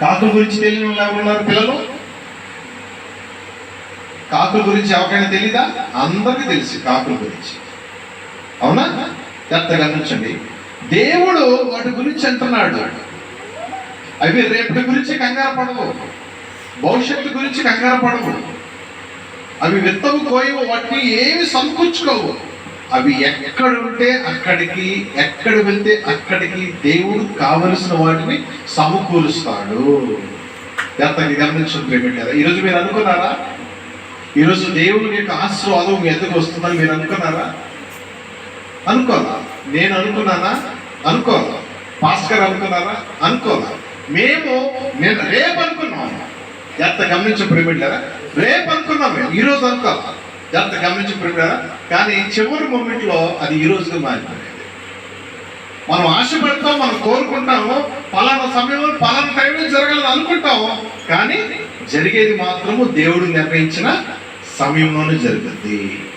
కాకుల గురించి తెలియని వాళ్ళు ఎవరు ఉన్నారు పిల్లలు? కాకుల గురించి ఎవరికైనా తెలీదా? అందరికీ తెలుసు కాకుల గురించి, అవునా? జాగ్రత్తగా గమనించండి. దేవుడు వాటి గురించి అంటున్నాడు, అవి రేపటి గురించి కంగారు పడవు, భవిష్యత్తు గురించి కంగారు పడవు, అవి విత్తవు కోయవు, వాటిని ఏమి సమకూర్చుకోవు. అవి ఎక్కడ ఉంటే అక్కడికి, ఎక్కడ వెళ్తే అక్కడికి దేవుడు కావలసిన వాటిని సమకూరుస్తాడు. జాగ్రత్తగా గమనించండి. ఈరోజు మీరు అనుకున్నారా? ఈరోజు దేవుని యొక్క ఆశీర్వాదం మీ ఎదుగు వస్తుందని మీరు అనుకున్నారా? అనుకోవాలా? నేను అనుకున్నానా? అనుకోవాలా? భాస్కర్ అనుకున్నారా? అనుకోవాలా? నేను రేపు అనుకున్నాను. జాగ్రత్త గమనించబడిపోయారా? రేపు అనుకున్నాం, మేము ఈరోజు అనుకోవాలా? జాగ్రత్త గమనించబడిపోయారా? కానీ చివరి మూమెంట్లో అది ఈ రోజుగా మారిపోయింది. మనం ఆశపడతాం, మనం కోరుకుంటాము, పలానా సమయంలో పలానా టైంలో జరగాలని అనుకుంటాము, కానీ జరిగేది మాత్రము దేవుడు నిర్ణయించిన సమయంలోనే జరుగుతుంది.